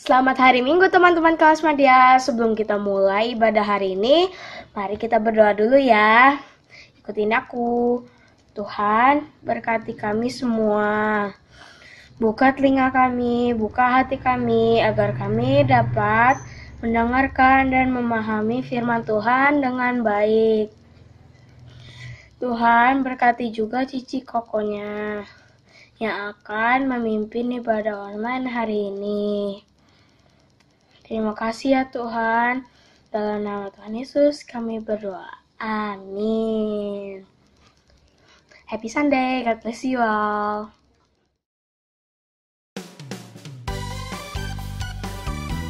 Selamat hari Minggu teman-teman kelas Madya. Sebelum kita mulai ibadah hari ini, mari kita berdoa dulu ya. Ikutin aku. Tuhan, berkati kami semua. Buka telinga kami, buka hati kami, agar kami dapat mendengarkan dan memahami firman Tuhan dengan baik. Tuhan, berkati juga Cici Kokonya yang akan memimpin ibadah online hari ini. Terima kasih ya Tuhan. Dalam nama Tuhan Yesus kami berdoa. Amin. Happy Sunday. God bless you all.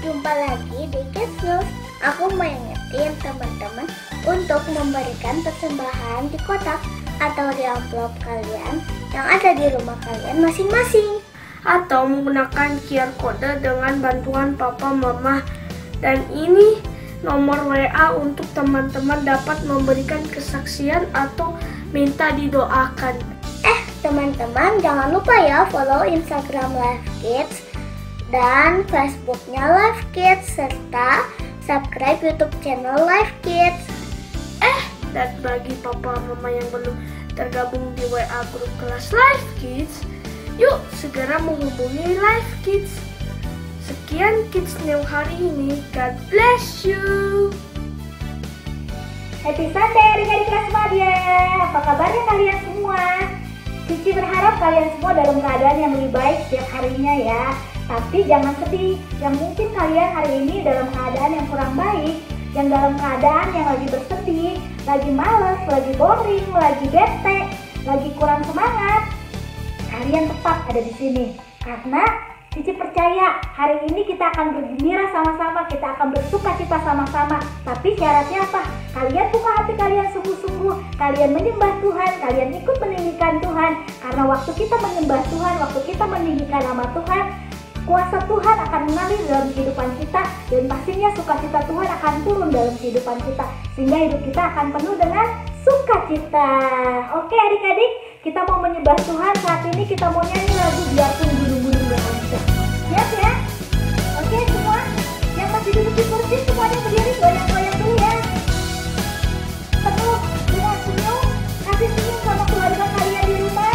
Jumpa lagi di Kids News. Aku mau ingetin teman-teman untuk memberikan persembahan di kotak atau di amplop kalian yang ada di rumah kalian masing-masing. Atau menggunakan QR code dengan bantuan papa mama. Dan ini nomor WA untuk teman-teman dapat memberikan kesaksian atau minta didoakan. Teman-teman jangan lupa ya follow Instagram Live Kids dan Facebooknya Live Kids serta subscribe YouTube channel Live Kids. Dan bagi papa mama yang belum tergabung di WA grup kelas Live Kids, yuk segera menghubungi Live Kids. Sekian Kids New hari ini. God bless you. Happy Sunday adik-adik kelas Madya. Apa kabarnya kalian semua? Cici berharap kalian semua dalam keadaan yang lebih baik setiap harinya ya. Tapi jangan sedih, yang mungkin kalian hari ini dalam keadaan yang kurang baik, yang dalam keadaan yang lagi bersedih, lagi males, lagi boring, lagi bete, lagi kurang semangat. Kalian tepat ada di sini karena Cici percaya hari ini kita akan bergembira sama-sama, kita akan bersuka cita sama-sama. Tapi syaratnya apa? Kalian buka hati kalian sungguh-sungguh, kalian menyembah Tuhan, kalian ikut meninggikan Tuhan. Karena waktu kita menyembah Tuhan, waktu kita meninggikan nama Tuhan, kuasa Tuhan akan mengalir dalam kehidupan kita dan pastinya sukacita Tuhan akan turun dalam kehidupan kita sehingga hidup kita akan penuh dengan sukacita. Oke adik-adik, kita mau menyembah Tuhan. Saat ini kita mau nyanyi lagu Biarpun Gunung-gunung Berhancur. Siap ya? Oke semua yang masih duduk di kursi semuanya berdiri, goyang-goyang dulu ya. Penuh dengan senyum, kasih senyum sama keluarga kalian di rumah.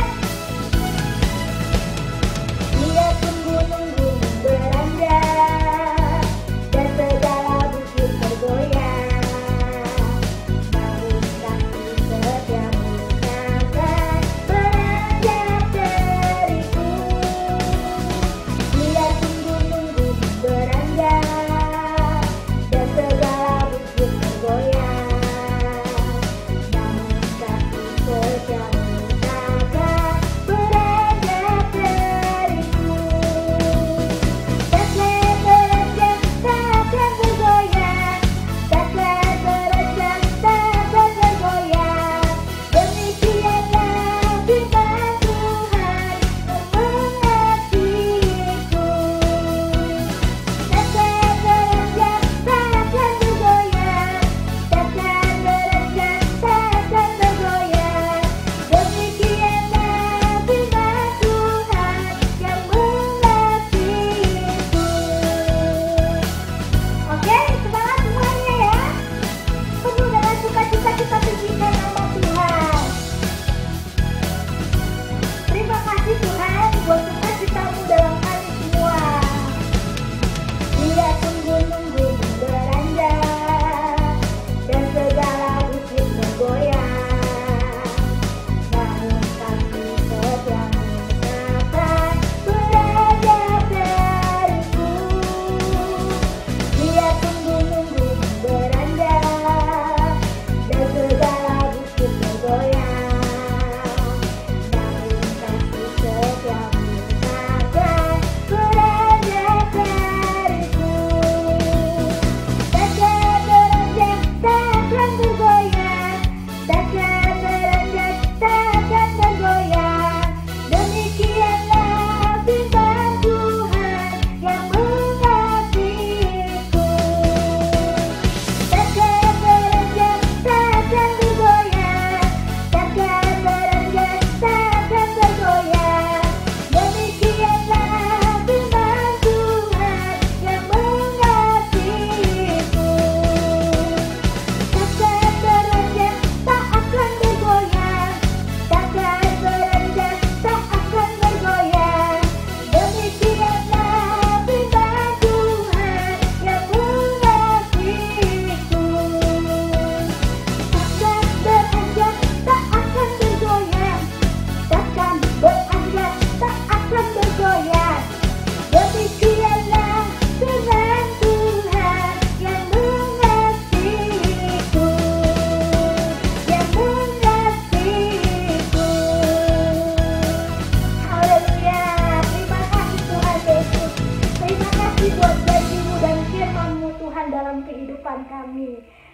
Biarpun gunung-gunung beranjak dan segala bukit bergoyang, namun kaki setiap ucapan beranjak dariku.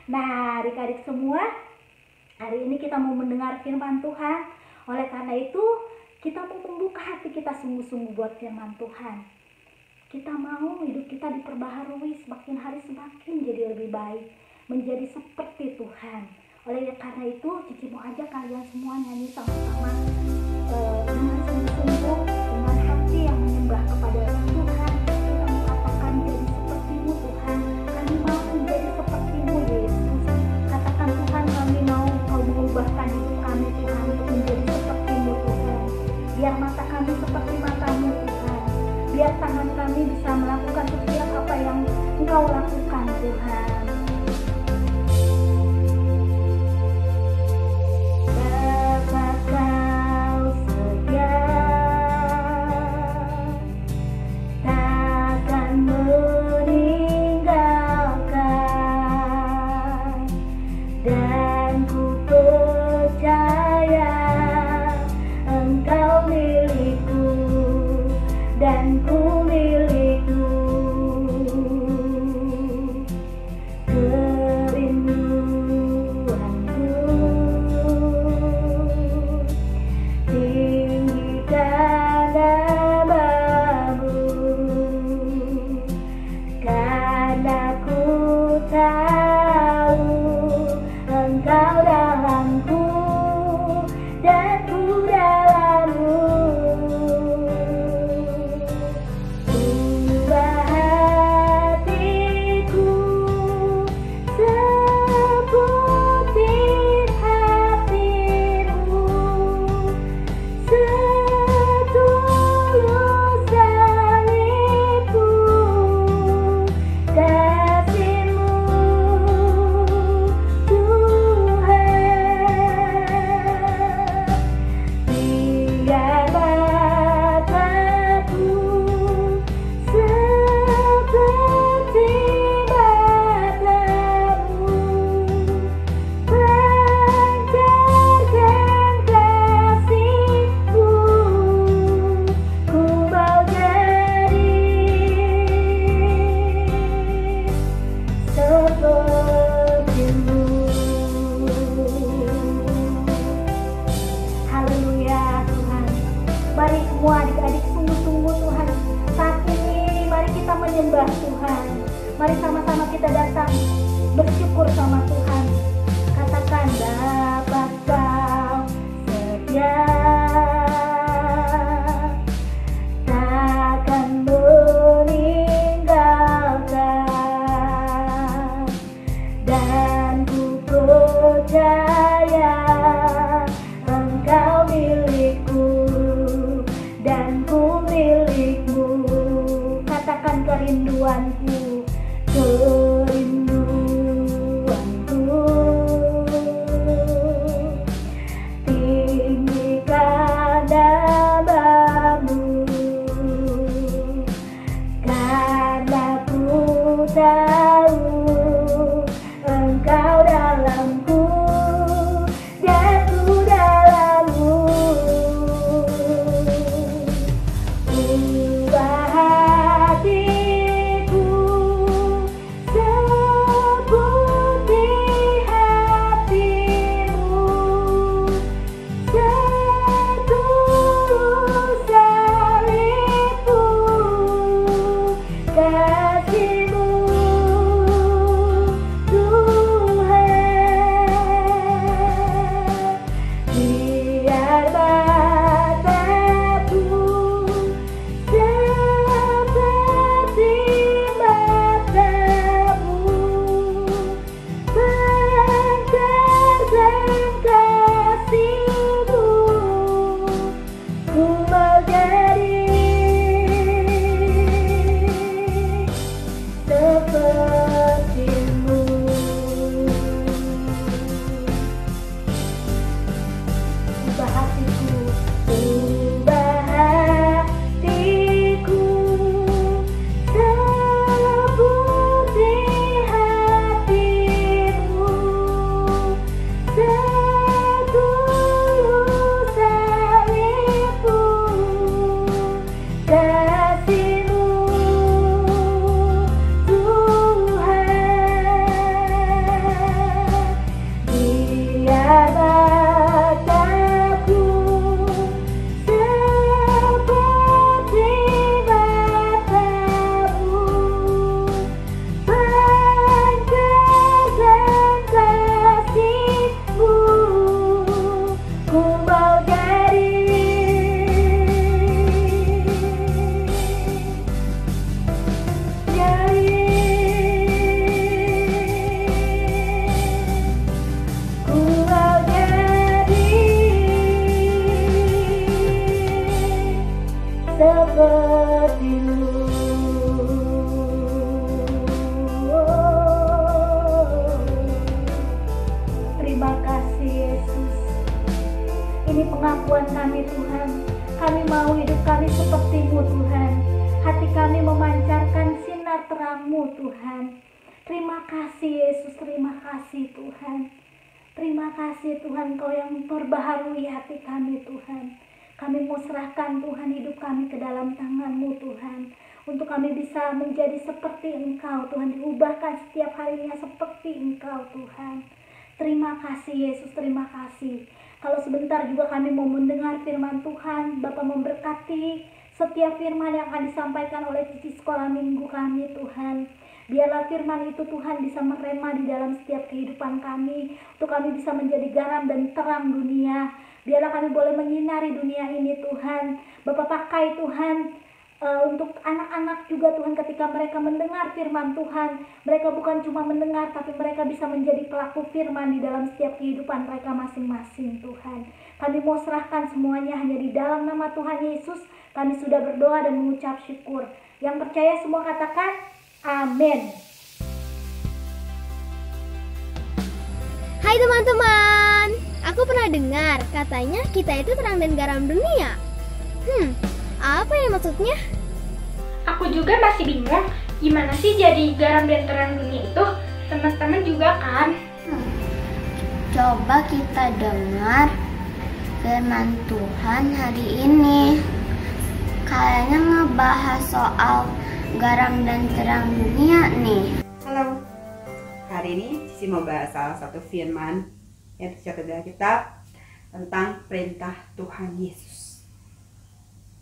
Nah, adik-adik semua, hari ini kita mau mendengar firman Tuhan. Oleh karena itu, kita mau membuka hati kita sungguh-sungguh buat firman Tuhan. Kita mau hidup kita diperbaharui semakin hari semakin jadi lebih baik, menjadi seperti Tuhan. Oleh karena itu, Cici mau ajak kalian semua nyanyi sama-sama dengan sungguh-sungguh, dengan hati yang menyembah kepada Tuhan. Kita mengatakan, jadi seperti-Mu Tuhan, kami mau menjadi seperti-Mu Yesus. Katakan, Tuhan, kami mau Kau mengubahkan hidup kami Tuhan untuk menjadi seperti-Mu Tuhan. Biar mata kami seperti mata-Mu Tuhan, biar tangan kami bisa melakukan setiap apa yang Engkau lakukan Tuhan. Mari sama-sama kita datang bersyukur sama Tuhan. Katakan, dapat Kau setia, takkan meninggalkan, dan ku percaya Engkau milikku dan ku milikmu. Katakan kerinduanku, tinggikan namamu, karena ku tahu Engkau dalamku dan ku dalammu. Ubah hatiku seperti-Mu. Terima kasih Yesus. Ini pengakuan kami Tuhan. Kami mau hidup kami seperti-Mu Tuhan. Hati kami memancarkan sinar terang-Mu Tuhan. Terima kasih Yesus, terima kasih Tuhan. Terima kasih Tuhan, Kau yang memperbaharui hati kami Tuhan. Kami mau serahkan Tuhan hidup kami ke dalam tangan-Mu Tuhan. Untuk kami bisa menjadi seperti Engkau Tuhan. Diubahkan setiap harinya seperti Engkau Tuhan. Terima kasih Yesus, terima kasih. Kalau sebentar juga kami mau mendengar firman Tuhan, Bapa memberkati setiap firman yang akan disampaikan oleh cici sekolah minggu kami Tuhan. Biarlah firman itu Tuhan bisa merema di dalam setiap kehidupan kami. Untuk kami bisa menjadi garam dan terang dunia. Biarlah kami boleh menyinari dunia ini Tuhan. Bapa pakai Tuhan untuk anak-anak juga Tuhan, ketika mereka mendengar firman Tuhan, mereka bukan cuma mendengar, tapi mereka bisa menjadi pelaku firman di dalam setiap kehidupan mereka masing-masing Tuhan. Kami mau serahkan semuanya hanya di dalam nama Tuhan Yesus. Kami sudah berdoa dan mengucap syukur. Yang percaya semua katakan amin. Hai teman-teman, aku pernah dengar katanya kita itu terang dan garam dunia. Apa ya maksudnya? Aku juga masih bingung gimana sih jadi garam dan terang dunia itu. Teman-teman juga kan? Coba kita dengar firman Tuhan hari ini. Kayaknya ngebahas soal garam dan terang dunia nih. Halo, hari ini Cici mau bahas salah satu firman yang tercatat dalam kitab tentang perintah Tuhan Yesus.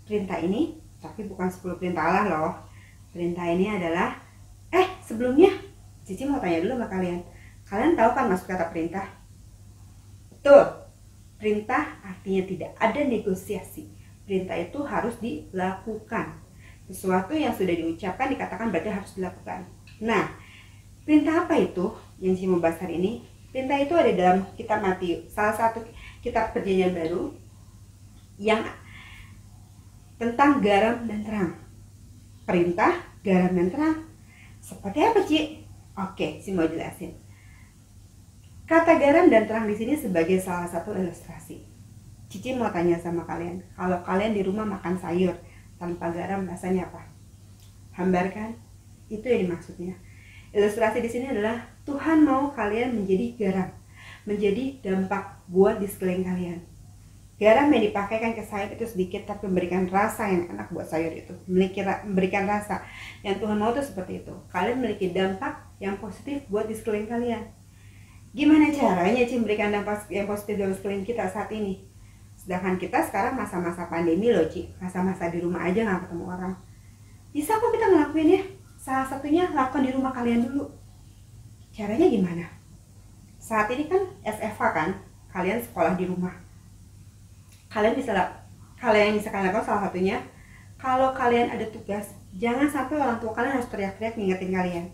Perintah ini, tapi bukan 10 perintah Allah loh. Perintah ini adalah, sebelumnya Cici mau tanya dulu sama kalian. Kalian tahu kan maksud kata perintah? Betul, perintah artinya tidak ada negosiasi. Perintah itu harus dilakukan. Sesuatu yang sudah diucapkan dikatakan berarti harus dilakukan. Nah, perintah apa itu yang Cici mau bahas hari ini? Perintah itu ada dalam kitab Matius, salah satu kitab Perjanjian Baru yang tentang garam dan terang. Perintah garam dan terang seperti apa, Ci? Oke, Cici mau jelasin. Kata garam dan terang di sini sebagai salah satu ilustrasi. Cici mau tanya sama kalian, kalau kalian di rumah makan sayur tanpa garam rasanya apa? Hambar kan? Itu yang dimaksudnya. Ilustrasi di sini adalah Tuhan mau kalian menjadi garam, menjadi dampak buat di sekeliling kalian. Garam yang dipakaikan ke sayur itu sedikit tapi memberikan rasa yang enak buat sayur itu. Memberikan rasa. Yang Tuhan mau tuh seperti itu. Kalian memiliki dampak yang positif buat di sekeliling kalian. Gimana caranya Ci memberikan dampak yang positif dalam sekeliling kita saat ini? Sedangkan kita sekarang masa-masa pandemi loh Ci. Masa-masa di rumah aja gak ketemu orang. Bisa kok kita ngelakuinnya. Salah satunya lakukan di rumah kalian dulu. Caranya gimana? Saat ini kan SFA kan, kalian sekolah di rumah. Kalian bisa lakukan salah satunya, kalau kalian ada tugas, jangan sampai orang tua kalian harus teriak-teriak ngingetin kalian.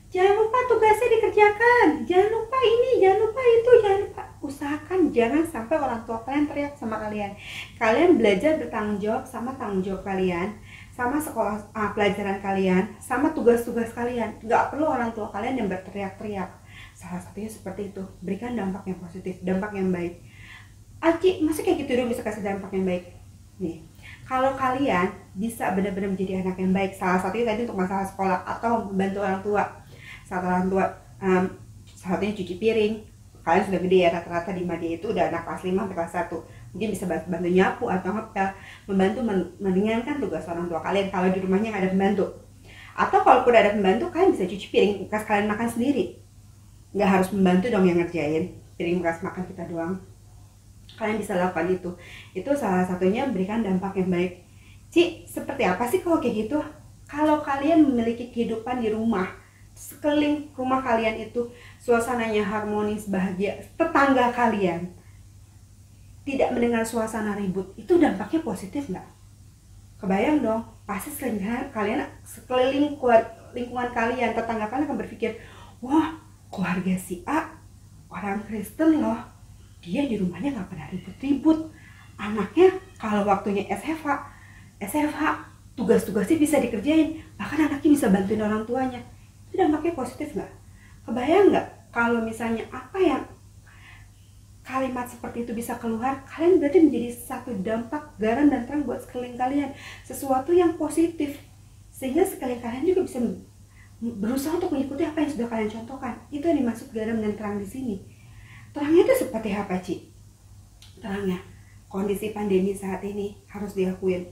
Jangan lupa tugasnya dikerjakan, jangan lupa ini, jangan lupa itu, jangan lupa. Usahakan jangan sampai orang tua kalian teriak sama kalian. Kalian belajar bertanggung jawab sama tanggung jawab kalian, sama sekolah pelajaran kalian, sama tugas-tugas kalian. Gak perlu orang tua kalian yang berteriak-teriak. Salah satunya seperti itu, berikan dampak yang positif, dampak yang baik. Aci, masa kayak gitu dong bisa kasih dampak yang baik? Nih, kalau kalian bisa benar-benar menjadi anak yang baik, salah satunya tadi untuk masalah sekolah atau membantu orang tua. Salah satunya cuci piring. Kalian sudah gede ya, rata-rata di Madia itu udah anak kelas 5 sampai kelas 1. Mungkin bisa bantu nyapu atau ngepel, membantu meringankan tugas orang tua kalian kalau di rumahnya nggak ada pembantu. Atau kalaupun ada pembantu, kalian bisa cuci piring bekas kalian makan sendiri. Nggak harus membantu dong yang ngerjain, piring bekas makan kita doang. Kalian bisa lakukan itu. Itu salah satunya berikan dampak yang baik. Ci, seperti apa sih kalau kayak gitu? Kalau kalian memiliki kehidupan di rumah, sekeliling rumah kalian itu suasananya harmonis, bahagia, tetangga kalian tidak mendengar suasana ribut, itu dampaknya positif nggak? Kebayang dong, pasti sekeliling lingkungan kalian, tetangga kalian akan berpikir, wah, keluarga si A orang Kristen loh, dia di rumahnya nggak pernah ribut-ribut. Anaknya kalau waktunya SFA SFH, tugas-tugasnya bisa dikerjain, bahkan anaknya bisa bantuin orang tuanya. Itu dampaknya positif nggak? Kebayang nggak kalau misalnya apa yang kalimat seperti itu bisa keluar, kalian berarti menjadi satu dampak garam dan terang buat sekeliling kalian, sesuatu yang positif, sehingga sekeliling kalian juga bisa berusaha untuk mengikuti apa yang sudah kalian contohkan. Itu yang dimaksud garam dan terang di sini. Terangnya itu seperti apa, Ci? Terangnya, kondisi pandemi saat ini harus diakuin,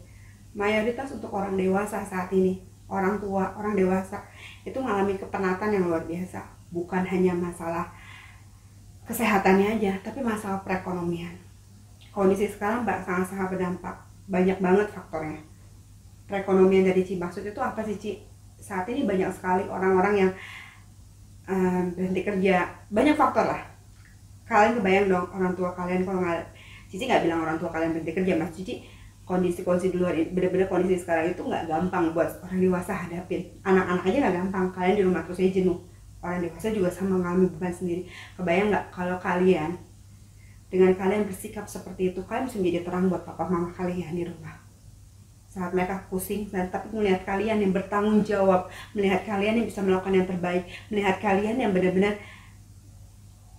mayoritas untuk orang dewasa saat ini, orang tua, orang dewasa itu mengalami kepenatan yang luar biasa. Bukan hanya masalah kesehatannya aja, tapi masalah perekonomian. Kondisi sekarang sangat-sangat berdampak, banyak banget faktornya. Perekonomian dari Ci maksud itu apa sih, Ci? Saat ini banyak sekali orang-orang yang berhenti kerja, banyak faktor lah. Kalian kebayang dong orang tua kalian, kalau nggak, Cici nggak bilang orang tua kalian berhenti kerja, Mas Cici kondisi di luar, bener-bener kondisi sekarang itu nggak gampang buat orang dewasa hadapin. Anak-anak aja nggak gampang, kalian di rumah terus aja jenuh. Orang dewasa juga sama mengalami beban sendiri. Kebayang nggak kalau kalian, dengan kalian bersikap seperti itu, kalian bisa menjadi terang buat papa mama kalian di rumah. Saat mereka pusing, dan tapi melihat kalian yang bertanggung jawab, melihat kalian yang bisa melakukan yang terbaik, melihat kalian yang benar-benar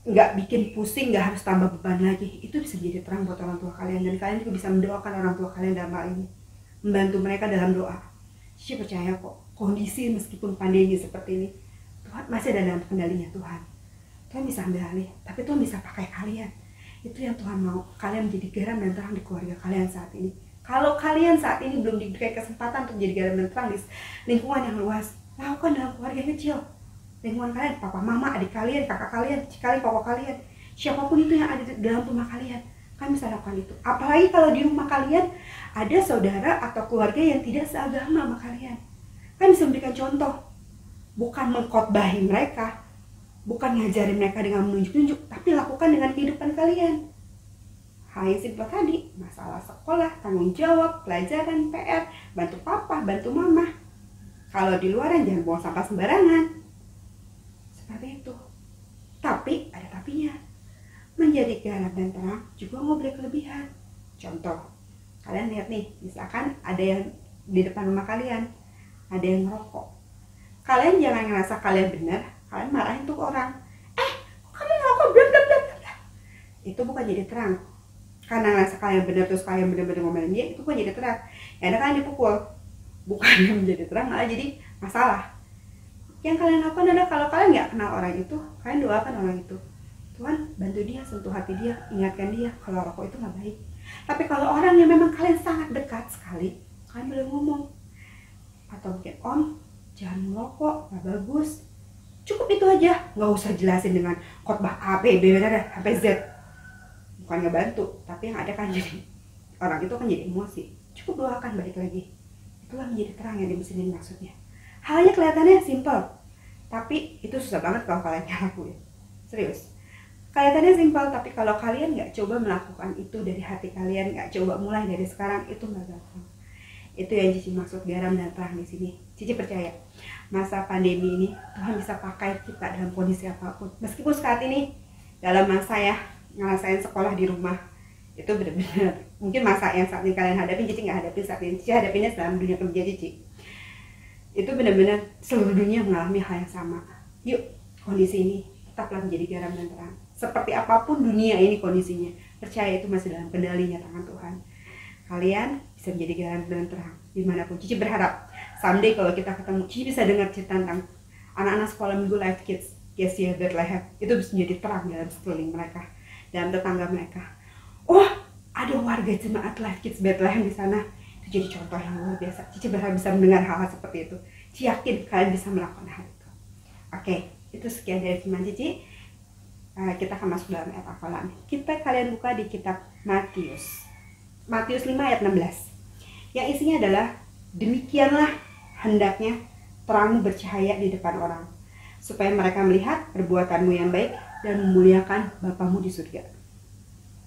nggak bikin pusing, nggak harus tambah beban lagi, itu bisa jadi terang buat orang tua kalian. Dan kalian juga bisa mendoakan orang tua kalian dalam hal ini, membantu mereka dalam doa. Cici percaya kok, kondisi meskipun pandemi seperti ini, Tuhan masih ada dalam kendalinya. Tuhan bisa ambil alih, tapi Tuhan bisa pakai kalian. Itu yang Tuhan mau, kalian menjadi garam dan terang di keluarga kalian saat ini. Kalau kalian saat ini belum diberikan kesempatan untuk jadi garam dan terang di lingkungan yang luas, lakukan dalam keluarga yang kecil, lingkungan kalian, papa, mama, adik kalian, kakak kalian, cikali, papa kalian, siapapun itu yang ada di dalam rumah kalian, kalian bisa lakukan itu. Apalagi kalau di rumah kalian ada saudara atau keluarga yang tidak seagama sama kalian, kalian bisa memberikan contoh, bukan mengkhotbahi mereka, bukan ngajarin mereka dengan menunjuk-nunjuk, tapi lakukan dengan kehidupan kalian. Hal yang simpel tadi, masalah sekolah, tanggung jawab, pelajaran, PR, bantu papa, bantu mama. Kalau di luaran jangan buang sampah sembarangan. Seperti itu. Tapi ada tapinya. Menjadi garam dan terang juga nggak boleh kelebihan. Contoh, kalian lihat nih, misalkan ada yang di depan rumah kalian, ada yang ngerokok. Kalian jangan ngerasa kalian benar, kalian marahin tuh orang. Kok kamu ngerokok? Bla bla bla bla. Itu bukan jadi terang. Karena ngerasa kalian benar terus kalian benar-benar ngomelin dia, itu bukan jadi terang. Ya ada kalian dipukul. Bukan yang menjadi terang, malah jadi masalah. Yang kalian lakukan adalah kalau kalian nggak kenal orang itu, kalian doakan orang itu. Tuhan bantu dia, sentuh hati dia, ingatkan dia kalau rokok itu nggak baik. Tapi kalau orang yang memang kalian sangat dekat sekali, kalian boleh ngomong. Atau mungkin, Om, jangan merokok, nggak bagus. Cukup itu aja, nggak usah jelasin dengan khotbah A, B, B, sampai Z. Bukan nggak bantu, tapi yang ada kan jadi orang itu kan jadi emosi. Cukup doakan, balik lagi. Itulah menjadi terang yang dimesin maksudnya. Halnya kelihatannya simple, tapi itu susah banget kalau kalian ngelakuin. Serius. Kelihatannya simpel, tapi kalau kalian nggak coba melakukan itu dari hati kalian, nggak coba mulai dari sekarang, itu nggak gampang. Itu yang Cici maksud garam dan terang di sini. Cici percaya masa pandemi ini Tuhan bisa pakai kita dalam kondisi apapun. Meskipun saat ini dalam masa ya ngerasain sekolah di rumah, itu benar-benar mungkin masa yang saat ini kalian hadapin, Cici nggak hadapin saat ini. Cici hadapinnya dalam dunia kerja Cici. Itu benar-benar seluruh dunia mengalami hal yang sama. Yuk, kondisi ini tetaplah menjadi garam dan terang. Seperti apapun dunia ini kondisinya, percaya itu masih dalam kendalinya tangan Tuhan. Kalian bisa menjadi garam dan terang dimanapun. Cici berharap someday kalau kita ketemu, Cici bisa dengar cerita tentang anak-anak sekolah minggu Life Kids GSI Bethlehem. Itu bisa menjadi terang dalam sekeliling mereka, dalam tetangga mereka. Oh, ada warga jemaat Life Kids Bethlehem di sana. Itu jadi contoh yang luar biasa. Cici berharap bisa mendengar hal-hal seperti itu. Cici yakin kalian bisa melakukan hal itu. Oke, itu sekian dari firman Cici. Kita akan masuk dalam ayat hafalan. Kalian buka di kitab Matius 5 ayat 16. Yang isinya adalah, demikianlah hendaknya terangmu bercahaya di depan orang, supaya mereka melihat perbuatanmu yang baik dan memuliakan Bapamu di surga.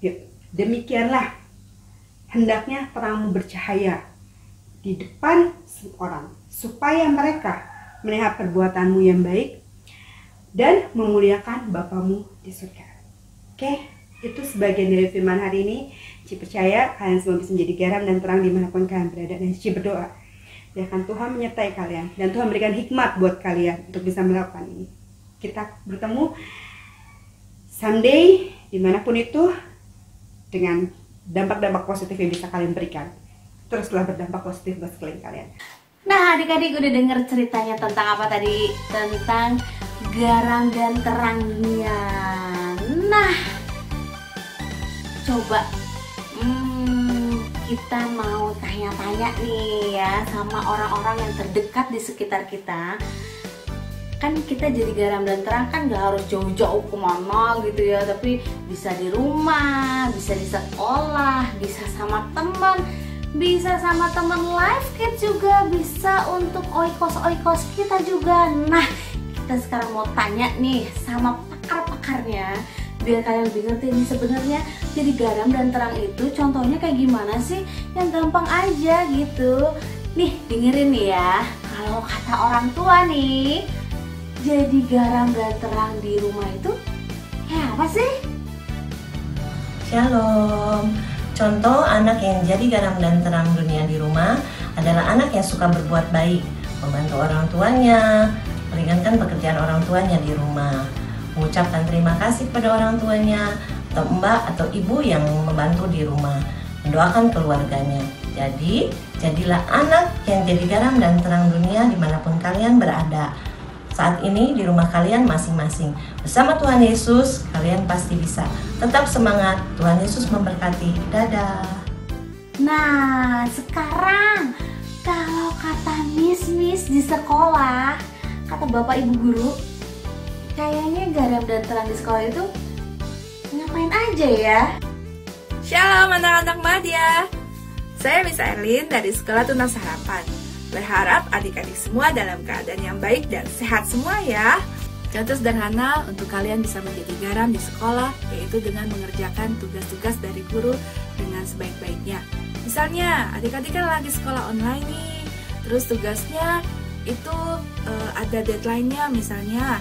Yuk, demikianlah hendaknya terangmu bercahaya di depan orang, supaya mereka melihat perbuatanmu yang baik dan memuliakan Bapamu di surga. Oke, itu sebagian dari firman hari ini. Cici percaya kalian semua bisa menjadi garam dan terang dimanapun kalian berada. Dan Cici berdoa, biarkan Tuhan menyertai kalian dan Tuhan berikan hikmat buat kalian untuk bisa melakukan ini. Kita bertemu Sunday dimanapun itu dengan dampak-dampak positif yang bisa kalian berikan. Teruslah berdampak positif buat sekeliling kalian. Nah, adik-adik udah denger ceritanya tentang apa tadi? Tentang garam dan terang dunia. Nah, coba kita mau tanya-tanya nih ya sama orang-orang yang terdekat di sekitar kita. Kan kita jadi garam dan terang kan gak harus jauh-jauh kemana gitu ya, tapi bisa di rumah, bisa di sekolah, bisa sama teman, bisa sama teman Life Kids juga, bisa untuk oikos-oikos kita juga. Nah, kita sekarang mau tanya nih sama pakar-pakarnya biar kalian lebih ngerti nih sebenarnya jadi garam dan terang itu contohnya kayak gimana sih yang gampang aja gitu. Nih dengerin nih ya, kalau kata orang tua nih, jadi garam dan terang di rumah itu kayak apa sih? Shalom. Contoh anak yang jadi garam dan terang dunia di rumah adalah anak yang suka berbuat baik, membantu orang tuanya, meringankan pekerjaan orang tuanya di rumah, mengucapkan terima kasih pada orang tuanya atau mbak atau ibu yang membantu di rumah, mendoakan keluarganya. Jadi, jadilah anak yang jadi garam dan terang dunia dimanapun kalian berada. Saat ini di rumah kalian masing-masing. Bersama Tuhan Yesus, kalian pasti bisa. Tetap semangat, Tuhan Yesus memberkati. Dadah. Nah, sekarang kalau kata Miss di sekolah, kata Bapak Ibu Guru, kayaknya garam dan terang di sekolah itu ngapain aja ya? Shalom anak-anak Madya. Saya Miss Erlin dari Sekolah Tunas Harapan. Berharap adik-adik semua dalam keadaan yang baik dan sehat semua ya. Contoh sederhana untuk kalian bisa menjadi garam di sekolah, yaitu dengan mengerjakan tugas-tugas dari guru dengan sebaik-baiknya. Misalnya adik-adik kan lagi sekolah online nih, terus tugasnya itu ada deadline-nya, misalnya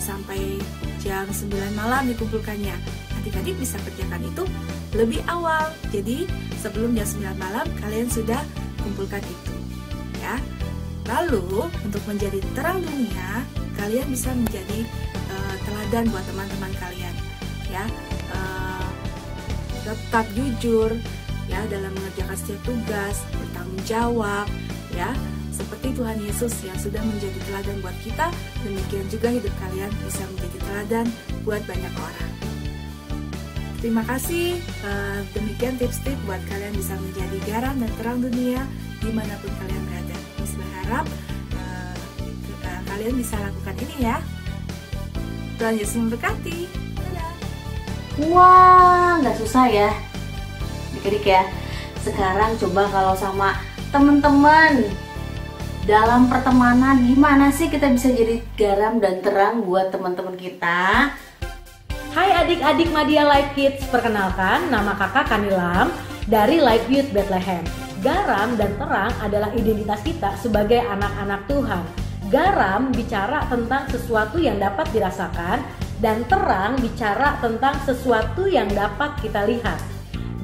sampai jam 9 malam dikumpulkannya. Adik-adik bisa kerjakan itu lebih awal. Jadi sebelum jam 9 malam kalian sudah kumpulkan itu ya. Lalu untuk menjadi terang dunia, kalian bisa menjadi teladan buat teman-teman kalian ya. Tetap jujur ya dalam mengerjakan setiap tugas, bertanggung jawab ya. Seperti Tuhan Yesus yang sudah menjadi teladan buat kita, demikian juga hidup kalian bisa menjadi teladan buat banyak orang. Terima kasih, demikian tips-tips buat kalian bisa menjadi garam dan terang dunia dimanapun kalian berada. Miss berharap kalian bisa lakukan ini ya. Tuhan Yesus memberkati. Dadah. Wah, nggak susah ya adik-adik ya. Sekarang coba kalau sama teman-teman dalam pertemanan, gimana sih kita bisa jadi garam dan terang buat teman-teman kita? Hai adik-adik Madya Life Kids, perkenalkan nama kakak Kanilam dari Life Youth Bethlehem. Garam dan terang adalah identitas kita sebagai anak-anak Tuhan. Garam bicara tentang sesuatu yang dapat dirasakan, dan terang bicara tentang sesuatu yang dapat kita lihat.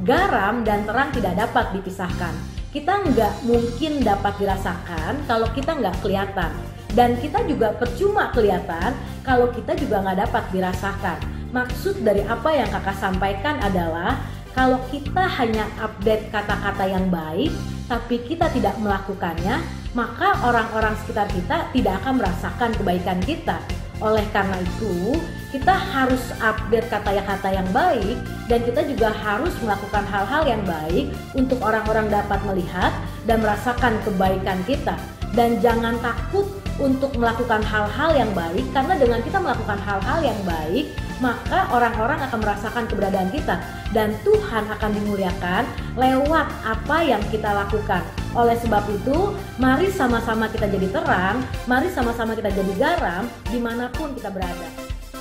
Garam dan terang tidak dapat dipisahkan. Kita nggak mungkin dapat dirasakan kalau kita nggak kelihatan. Dan kita juga percuma kelihatan kalau kita juga nggak dapat dirasakan. Maksud dari apa yang kakak sampaikan adalah kalau kita hanya update kata-kata yang baik, tapi kita tidak melakukannya, maka orang-orang sekitar kita tidak akan merasakan kebaikan kita. Oleh karena itu, kita harus update kata-kata yang baik, dan kita juga harus melakukan hal-hal yang baik untuk orang-orang dapat melihat dan merasakan kebaikan kita. Dan jangan takut untuk melakukan hal-hal yang baik, karena dengan kita melakukan hal-hal yang baik, maka orang-orang akan merasakan keberadaan kita, dan Tuhan akan dimuliakan lewat apa yang kita lakukan. Oleh sebab itu, mari sama-sama kita jadi terang, mari sama-sama kita jadi garam dimanapun kita berada.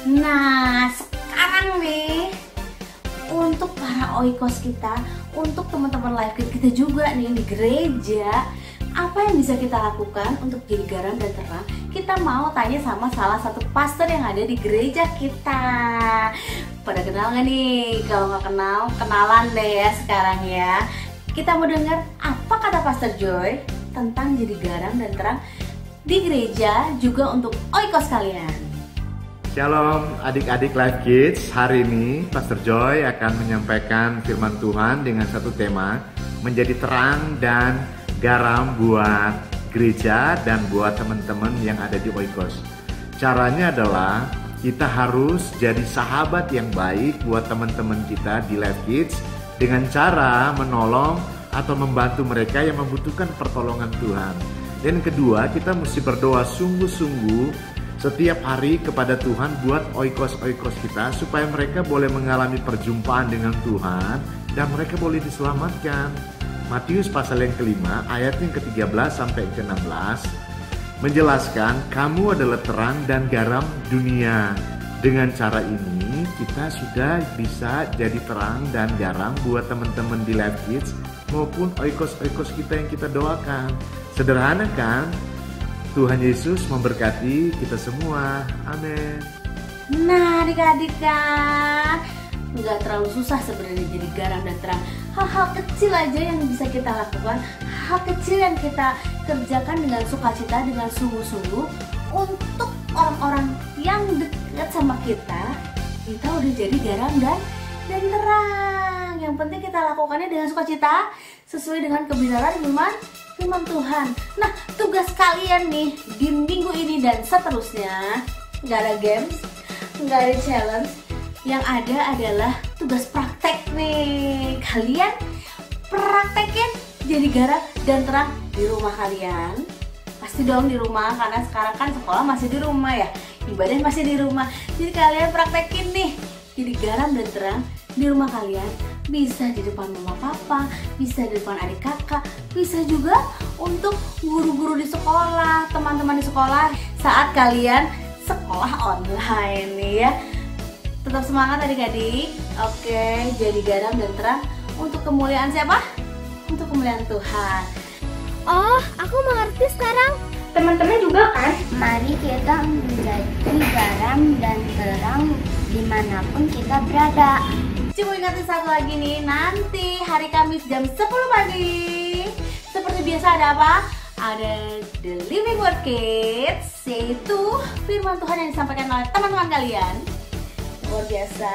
Nah, sekarang nih untuk para oikos kita, untuk teman-teman Life Kids kita juga nih di gereja, apa yang bisa kita lakukan untuk jadi garam dan terang? Kita mau tanya sama salah satu pastor yang ada di gereja kita. Pada kenal nggak nih? Kalau nggak kenal, kenalan deh ya sekarang ya. Kita mau dengar apa kata Pastor Joy tentang jadi garam dan terang di gereja, juga untuk oikos kalian. Shalom adik-adik Life Kids. Hari ini Pastor Joy akan menyampaikan firman Tuhan dengan satu tema, menjadi terang dan garam buat gereja dan buat teman-teman yang ada di oikos. Caranya adalah kita harus jadi sahabat yang baik buat teman-teman kita di Life Kids dengan cara menolong atau membantu mereka yang membutuhkan pertolongan Tuhan. Dan kedua, kita mesti berdoa sungguh-sungguh setiap hari kepada Tuhan buat oikos-oikos kita supaya mereka boleh mengalami perjumpaan dengan Tuhan dan mereka boleh diselamatkan. Matius pasal yang kelima ayat yang ke-13 sampai ke-16 menjelaskan kamu adalah terang dan garam dunia. Dengan cara ini kita sudah bisa jadi terang dan garam buat teman-teman di Life Kids maupun oikos-oikos kita yang kita doakan. Sederhana kan? Tuhan Yesus memberkati kita semua. Amin. Nah adik-adik kan nggak terlalu susah sebenarnya jadi garam dan terang. Hal-hal kecil aja yang bisa kita lakukan, hal kecil yang kita kerjakan dengan sukacita, dengan sungguh-sungguh untuk orang-orang yang dekat sama kita udah jadi garam dan terang. Yang penting kita lakukannya dengan sukacita sesuai dengan kebenaran firman Tuhan. Nah, tugas kalian nih di minggu ini dan seterusnya, nggak ada games, nggak ada challenge. Yang ada adalah tugas praktek nih. Kalian praktekin jadi garam dan terang di rumah kalian. Pasti dong di rumah, karena sekarang kan sekolah masih di rumah ya, ibadah masih di rumah. Jadi kalian praktekin nih jadi garam dan terang di rumah kalian. Bisa di depan mama papa, bisa di depan adik kakak, bisa juga untuk guru-guru di sekolah, teman-teman di sekolah saat kalian sekolah online nih ya. Tetap semangat adik-adik. Oke, jadi garam dan terang untuk kemuliaan siapa? Untuk kemuliaan Tuhan. Oh, aku mengerti sekarang. Teman-teman juga kan? Mari kita menjadi garam dan terang dimanapun kita berada. Cuma ingatin satu lagi nih, nanti hari Kamis jam 10 pagi seperti biasa ada apa? Ada The Living Word Kids, yaitu firman Tuhan yang disampaikan oleh teman-teman kalian. Luar biasa,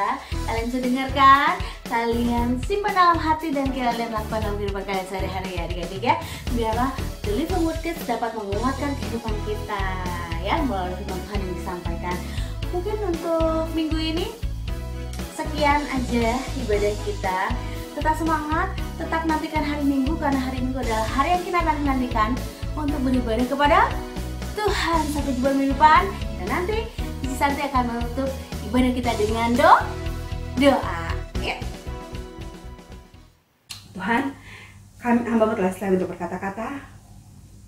kalian bisa dengarkan, kalian simpan dalam hati dan kalian lakukan dalam kehidupan kalian sehari-hari ya adik-adik ya. Biarlah The Living Word Kids dapat menguatkan kehidupan kita ya melalui firman Tuhan yang disampaikan. Mungkin untuk minggu ini sekian aja ibadah kita. Tetap semangat, tetap nantikan hari Minggu, karena hari Minggu adalah hari yang kita nantikan untuk beribadah kepada Tuhan. Sampai jumpa minggu depan, dan nanti Cici Santi akan menutup ibadah kita dengan doa ya. Tuhan, hamba-Mu telah selesai untuk berkata-kata.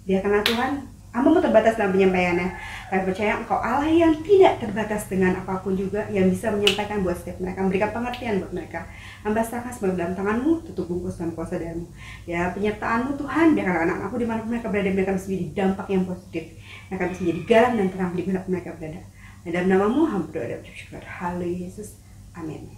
Biarkanlah Tuhan, hamba-Mu terbatas dalam penyampaiannya. Kami percaya Engkau Allah yang tidak terbatas dengan apapun juga, yang bisa menyampaikan buat setiap mereka, memberikan pengertian buat mereka. Hamba serahkan semua dalam tangan-Mu, tutup bungkus dalam kuasa darah-Mu. Ya, penyertaan-Mu Tuhan, biarkan anak aku dimanapun mereka berada, mereka bisa menjadi dampak yang positif. Mereka bisa menjadi garam dan terang dimanapun mereka berada. Dan dalam nama-Mu, hamba berdoa dan bersyukur. Haleluya Yesus. Amin.